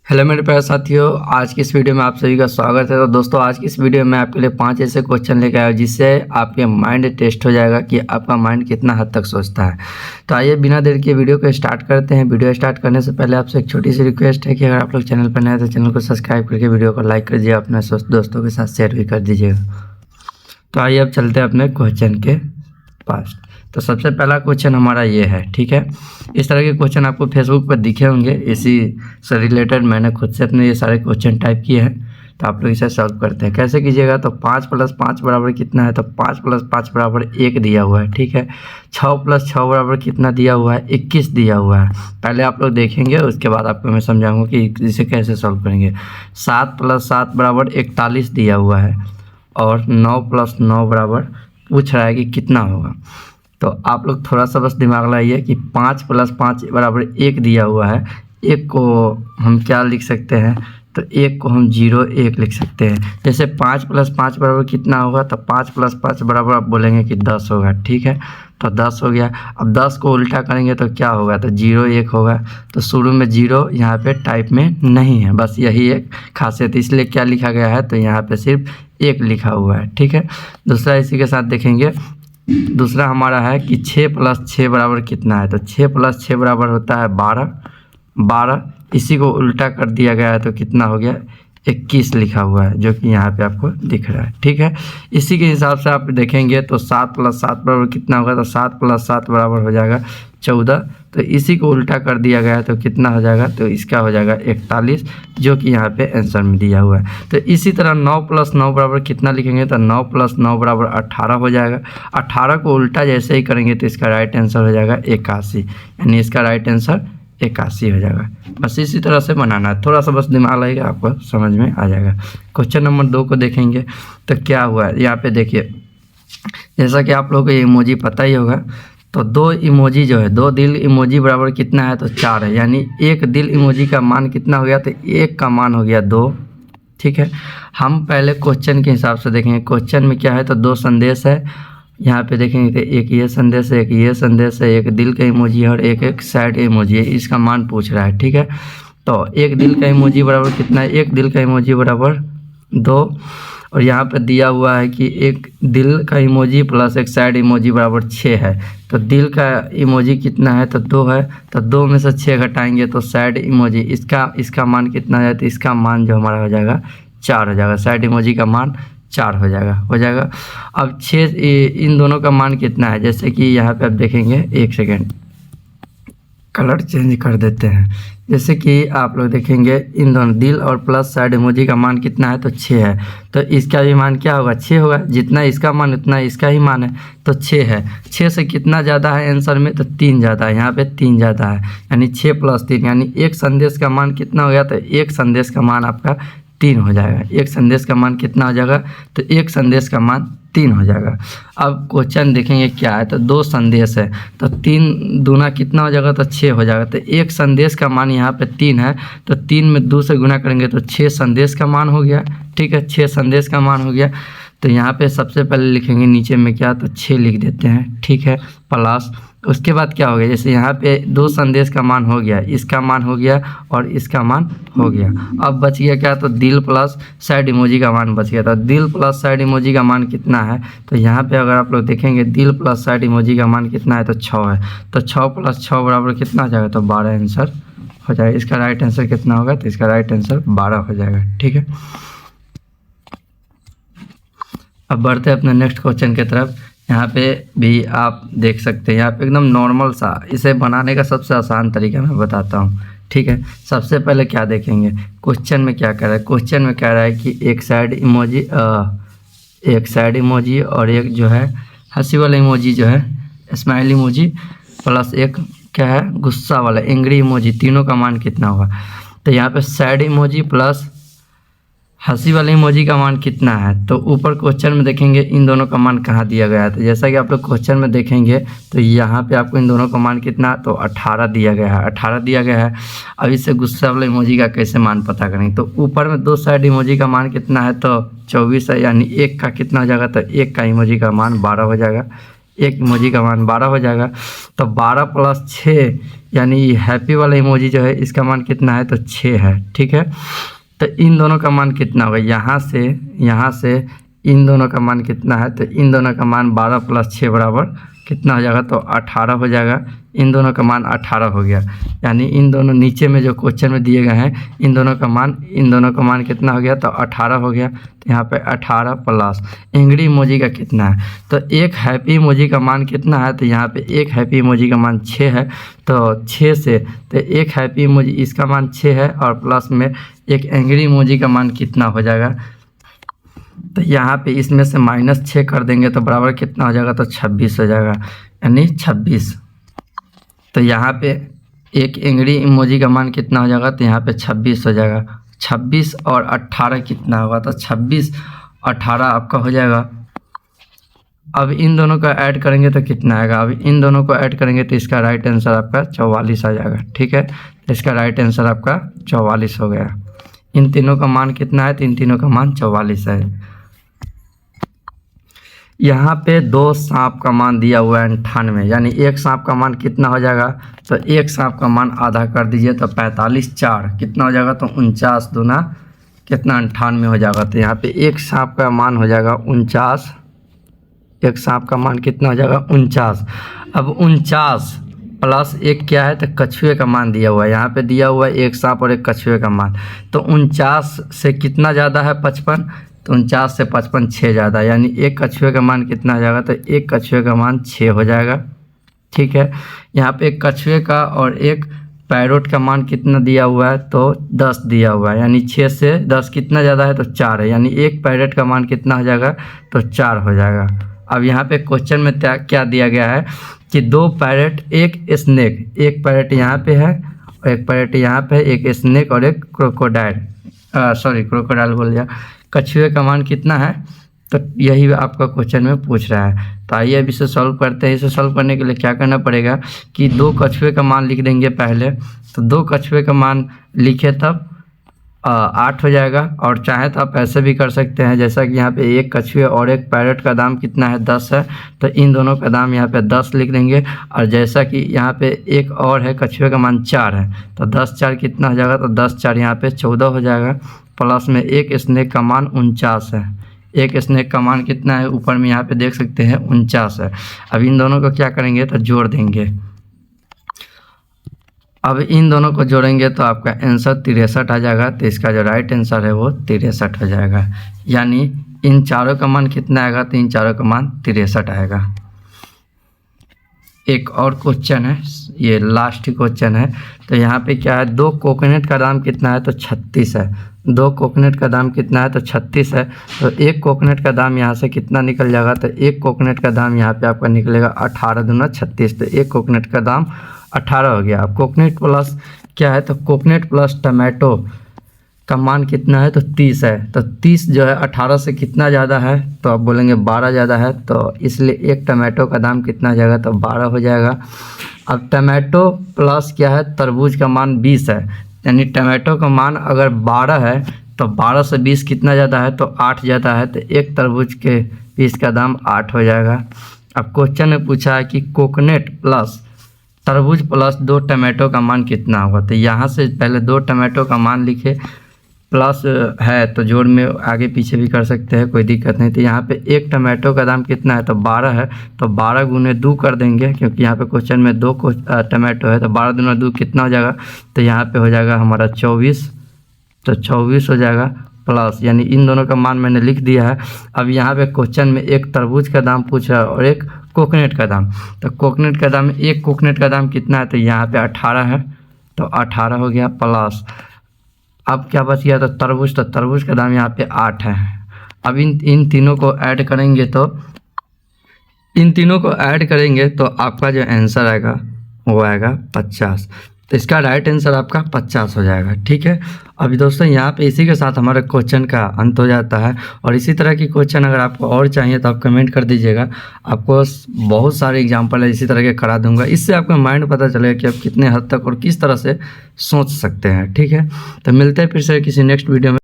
Hello मेरे प्यारे साथियों, आज की इस वीडियो में आप सभी का स्वागत है। तो दोस्तों, आज की इस वीडियो में आपके लिए 5 ऐसे क्वेश्चन लेकर आया हूं जिससे आपके माइंड टेस्ट हो जाएगा कि आपका माइंड कितना हद तक सोचता है। तो आइए बिना देर के वीडियो को स्टार्ट करते हैं। वीडियो स्टार्ट करने से पहले आपसे एक छोटी सी रिक्वेस्ट है कि अगर आप लोग चैनल पर नए हैं तो चैनल को सब्सक्राइब करके वीडियो को लाइक कर दीजिए, अपने दोस्तों के साथ शेयर भी कर दीजिएगा। तो आइए अब चलते हैं अपने क्वेश्चन के पास। तो सबसे पहला क्वेश्चन हमारा ये है, ठीक है। इस तरह के क्वेश्चन आपको फेसबुक पर दिखे होंगे, इसी से रिलेटेड मैंने खुद से अपने ये सारे क्वेश्चन टाइप किए हैं। तो आप लोग इसे सॉल्व करते हैं। कैसे कीजिएगा, तो 5 + 5 बराबर कितना है, तो 5 + 5 बराबर 1 दिया हुआ है, ठीक है। 6 + 6 बराबर कितना दिया हुआ है, 21 दिया हुआ है। पहले आप लोग देखेंगे, उसके बाद आपको मैं समझाऊंगा कि इसे कैसे सॉल्व करेंगे। 7 + 7 बराबर 41 दिया हुआ है और 9 + 9 बराबर पूछ रहा है कि कितना होगा। तो आप लोग थोड़ा सा बस दिमाग लगाइए कि 5 + 5 बराबर 1 दिया हुआ है। 1 को हम क्या लिख सकते हैं, तो 1 को हम 0 1 लिख सकते हैं। जैसे 5 + 5 बराबर कितना होगा, तो 5 + 5 बराबर आप बोलेंगे कि 10 होगा, ठीक है। तो 10 हो गया। अब 10 को उल्टा करेंगे तो क्या होगा, तो 0 1 होगा। तो शुरू में 0 यहाँ पे टाइप में नहीं है, बस यही एक खासियत, इसलिए क्या लिखा गया है, तो यहाँ पे सिर्फ 1 लिखा हुआ है, ठीक है। दूसरा इसी के साथ देखेंगे। दूसरा हमारा है कि 6 + 6 बराबर कितना है, तो 6 + 6 बराबर होता है 12। इसी को उल्टा कर दिया गया है तो कितना हो गया, 21 लिखा हुआ है, जो कि यहाँ पे आपको दिख रहा है, ठीक है। इसी के हिसाब से आप देखेंगे तो 7 + 7 बराबर कितना होगा, तो 7 + 7 बराबर हो जाएगा 14। तो इसी को उल्टा कर दिया गया है तो कितना हो जाएगा, तो इसका हो जाएगा 41, जो कि यहाँ पे आंसर में दिया हुआ है। तो इसी तरह 9 + 9 बराबर कितना लिखेंगे, तो 9 + 9 बराबर 18 हो जाएगा। 18 को उल्टा जैसे ही करेंगे तो इसका राइट आंसर हो जाएगा 81, यानी इसका राइट आंसर 81 हो जाएगा। बस इसी तरह से बनाना है, थोड़ा सा बस दिमाग लगेगा, आपको समझ में आ जाएगा। क्वेश्चन नंबर 2 को देखेंगे तो क्या हुआ है, यहाँ पे देखिए, जैसा कि आप लोगों को ये इमोजी पता ही होगा। तो 2 इमोजी जो है, 2 दिल इमोजी बराबर कितना है, तो 4 है, यानी 1 दिल इमोजी का मान कितना हो गया, तो 1 का मान हो गया 2, ठीक है। हम पहले क्वेश्चन के हिसाब से देखेंगे। क्वेश्चन में क्या है, तो 2 संदेश है, यहाँ पे देखेंगे तो एक ये संदेश है, एक ये संदेश है, एक दिल का इमोजी है और एक सैड इमोजी है। इसका मान पूछ रहा है, ठीक है। तो एक दिल का इमोजी बराबर कितना है, एक दिल का इमोजी बराबर 2, और यहाँ पे दिया हुआ है कि एक दिल का इमोजी प्लस एक सैड इमोजी बराबर 6 है। तो दिल का इमोजी कितना है, तो 2 है, तो 2 में से 6 घटाएंगे तो सैड इमोजी इसका मान कितना है, तो इसका मान जो हमारा हो जाएगा 4 हो जाएगा। सैड इमोजी का मान 4 हो जाएगा। अब 6 इन दोनों का मान कितना है, जैसे कि यहाँ पे आप देखेंगे, एक सेकेंड कलर चेंज कर देते हैं। जैसे कि आप लोग देखेंगे, इन दोनों दिल और प्लस साइड इमोजी का मान कितना है, तो 6 है। तो इसका भी मान क्या होगा, 6 होगा। जितना इसका मान उतना इसका ही मान है, तो 6 है। 6 से कितना ज़्यादा है आंसर में, तो 3 ज़्यादा है, यहाँ पे 3 ज़्यादा है, यानी 6 + 3, यानी एक संदेश का मान कितना हो गया, तो एक संदेश का मान आपका 3 हो जाएगा। एक संदेश का मान कितना हो जाएगा, तो एक संदेश का मान 3 हो जाएगा। अब क्वेश्चन देखेंगे क्या है, तो 2 संदेश है, तो 3 दूना कितना हो जाएगा, तो 6 हो जाएगा। तो एक संदेश का मान यहाँ पे 3 है, तो 3 में 2 से गुना करेंगे तो 6 संदेश का मान हो गया, ठीक है। 6 संदेश का मान हो गया। तो यहाँ पे सबसे पहले लिखेंगे नीचे में क्या, तो 6 लिख देते हैं, ठीक है, प्लस उसके बाद क्या हो गया, जैसे यहाँ पे 2 संदेश का मान हो गया, इसका मान हो गया और इसका मान हो गया। अब बच गया क्या, तो दिल प्लस सैड इमोजी का मान बच गया। तो दिल प्लस सैड इमोजी का मान कितना है, तो यहाँ पे अगर आप लोग देखेंगे दिल प्लस सैड इमोजी का मान कितना है, तो 6 है। तो 6 + 6 बराबर कितना हो जाएगा, तो 12 आंसर हो जाएगा। इसका राइट आंसर कितना होगा, तो इसका राइट आंसर 12 हो जाएगा, ठीक है। अब बढ़ते हैं अपने नेक्स्ट क्वेश्चन की तरफ। यहाँ पे भी आप देख सकते हैं, यहाँ पे एकदम नॉर्मल सा, इसे बनाने का सबसे आसान तरीका मैं बताता हूँ, ठीक है। सबसे पहले क्या देखेंगे, क्वेश्चन में क्या कह रहा है। क्वेश्चन में कह रहा है कि एक सैड इमोजी और एक जो है हंसी वाला इमोजी, जो है स्माइल इमोजी, प्लस एक क्या है गुस्सा वाला एंग्री इमोजी, तीनों का मान कितना होगा। तो यहाँ पे सैड इमोजी प्लस हंसी वाले इमोजी का मान कितना है, तो ऊपर क्वेश्चन में देखेंगे इन दोनों का मान कहाँ दिया गया है। तो जैसा कि आप लोग क्वेश्चन में देखेंगे तो यहाँ पे आपको इन दोनों का मान कितना, तो 18 दिया गया है, 18 दिया गया है। अब इससे गुस्सा वाले इमोजी का कैसे मान पता करेंगे, तो ऊपर में 2 साइड इमोजी का मान कितना है, तो 24 है, यानी 1 का कितना हो जाएगा, तो 1 का इमोजी का मान 12 हो जाएगा। एक इमोजी का मान 12 हो जाएगा। तो 12 प्लस 6 यानी हैप्पी वाला इमोजी जो है इसका मान कितना है, तो 6 है। ठीक है, तो इन दोनों का मान कितना होगा, यहाँ से इन दोनों का मान कितना है, तो इन दोनों का मान 12 प्लस 6 बराबर कितना हो जाएगा, तो 18 हो जाएगा। इन दोनों का मान 18 हो गया। यानी इन दोनों नीचे में जो क्वेश्चन में दिए गए हैं इन दोनों का मान कितना हो गया, तो 18 हो गया। तो यहाँ पे 18 प्लस एंग्री इमोजी का कितना है, तो एक हैप्पी इमोजी का मान कितना है, तो यहाँ पे एक हैप्पी इमोजी का मान 6 है। तो 6 से तो एक हैप्पी इमोजी इसका मान 6 है और प्लस में एक एंग्री इमोजी का मान कितना हो जाएगा, तो यहाँ पे इसमें से -6 कर देंगे तो बराबर कितना हो जाएगा, तो 26 हो जाएगा, यानी 26। तो यहाँ पे एक एंग्री इमोजी का मान कितना हो जाएगा, तो यहाँ पे 26 हो जाएगा। 26 और 18 कितना होगा, तो 26 18 आपका हो जाएगा। अब इन दोनों का ऐड करेंगे तो कितना आएगा, अब इन दोनों को ऐड करेंगे तो इसका राइट आंसर आपका 44 आ जाएगा। ठीक है, तो इसका राइट आंसर आपका 44 हो गया। इन तीनों का मान कितना है, तो इन तीनों का मान 44 है। यहाँ पे 2 सांप का मान दिया हुआ है 98, यानी एक सांप का मान कितना हो जाएगा, तो एक सांप का मान आधा कर दीजिए तो 45 4 कितना हो जाएगा, तो 49 दूना कितना 98 हो जाएगा। तो यहाँ पे एक सांप का मान हो जाएगा 49, एक सांप का मान कितना हो जाएगा 49। अब 49 प्लस एक क्या है, तो कछुए का मान दिया हुआ है। यहाँ पे दिया हुआ है एक सांप और एक कछुए का मान, तो 49 से कितना ज़्यादा है 55, तो 49 से 55 6 ज़्यादा, यानी एक कछुए का मान कितना हो जाएगा, तो एक कछुए का मान 6 हो जाएगा। ठीक है, यहाँ पे एक कछुए का और एक पैरोट का मान कितना दिया हुआ है, तो 10 दिया हुआ है, यानी 6 से 10 कितना ज़्यादा है, तो 4 है, यानी एक पैरोट का मान कितना हो जाएगा, तो 4 हो जाएगा। अब यहाँ पे क्वेश्चन में क्या दिया गया है कि 2 पैरेट एक स्नेक, एक पैरेट यहाँ पे है और एक पैरेट यहाँ पे है, एक स्नेक और एक क्रोकोडाइल बोल दिया, कछुए का मान कितना है, तो यही आपका क्वेश्चन में पूछ रहा है। तो आइए अब इसे सॉल्व करते हैं। इसे सॉल्व करने के लिए क्या करना पड़ेगा कि 2 कछुए का मान लिख देंगे पहले, तो 2 कछुए का मान लिखे तब 8 हो जाएगा। और चाहे तो आप ऐसे भी कर सकते हैं, जैसा कि यहाँ पे एक कछुए और एक पैरेट का दाम कितना है 10 है, तो इन दोनों का दाम यहाँ पे 10 लिख देंगे। और जैसा कि यहाँ पे एक और है कछुए का मान 4 है, तो 10 4 कितना हो जाएगा, तो 10 4 यहाँ पे 14 हो जाएगा। प्लस में एक स्नेक का मान 49 है, एक स्नेक का मान कितना है ऊपर में यहाँ पे देख सकते हैं 49 है। अब इन दोनों को क्या करेंगे, तो जोड़ देंगे। अब इन दोनों को जोड़ेंगे तो आपका आंसर 63 आ जाएगा। तो इसका जो राइट आंसर है वो 63 हो जाएगा, यानी इन चारों का मान कितना आएगा, तो इन चारों का मान 63 आएगा। एक और क्वेश्चन है, ये लास्ट क्वेश्चन है। तो यहाँ पे क्या है, 2 कोकोनट का दाम कितना है, तो 36 है। 2 कोकोनट का दाम कितना है, तो 36 है। तो एक कोकोनट का दाम यहाँ से कितना निकल जाएगा, तो एक कोकोनट का दाम यहाँ पे आपका निकलेगा 18 दूना 36, तो एक कोकोनट का दाम 18 हो गया। अब कोकोनट प्लस क्या है, तो कोकोनट प्लस टमाटो का मान कितना है, तो 30 है। तो 30 जो है 18 से कितना ज़्यादा है, तो आप बोलेंगे 12 ज़्यादा है, तो इसलिए एक टमाटो का दाम कितना हो जाएगा, तो 12 हो जाएगा। अब टमाटो प्लस क्या है, तरबूज का मान 20 है, यानी टमाटो का मान अगर 12 है तो 12 से 20 कितना ज़्यादा है, तो 8 ज़्यादा है, तो एक तरबूज के पीस का दाम 8 हो जाएगा। अब क्वेश्चन में पूछा है कि कोकोनट प्लस तरबूज प्लस 2 टमाटो का मान कितना होगा। तो यहाँ से पहले 2 टमाटो का मान लिखे, प्लस है तो जोड़ में आगे पीछे भी कर सकते हैं, कोई दिक्कत नहीं। तो यहाँ पे एक टमाटो का दाम कितना है, तो 12 है, तो 12 गुने 2 कर देंगे, क्योंकि यहाँ पे क्वेश्चन में 2 टमाटो है, तो 12 दूना 2 कितना हो जाएगा, तो यहाँ पे हो जाएगा हमारा 24, तो 24 हो जाएगा प्लस, यानी इन दोनों का मान मैंने लिख दिया है। अब यहाँ पे क्वेश्चन में एक तरबूज का दाम पूछ रहा है और एक कोकोनट का दाम, तो कोकोनट का दाम, एक कोकोनट का दाम कितना है, तो यहाँ पे 18 है, तो 18 हो गया प्लस। अब क्या बच गया, तो तरबूज का दाम यहाँ पे 8 है। अब इन तीनों को ऐड करेंगे, तो इन तीनों को ऐड करेंगे तो आपका जो आंसर आएगा वो आएगा 50। तो इसका राइट आंसर आपका 50 हो जाएगा। ठीक है, अभी दोस्तों यहाँ पे इसी के साथ हमारे क्वेश्चन का अंत हो जाता है। और इसी तरह की क्वेश्चन अगर आपको और चाहिए तो आप कमेंट कर दीजिएगा, आपको बहुत सारे एग्जांपल है इसी तरह के करा दूंगा। इससे आपका माइंड पता चलेगा कि आप कितने हद तक और किस तरह से सोच सकते हैं। ठीक है, तो मिलते हैं फिर से किसी नेक्स्ट वीडियो में।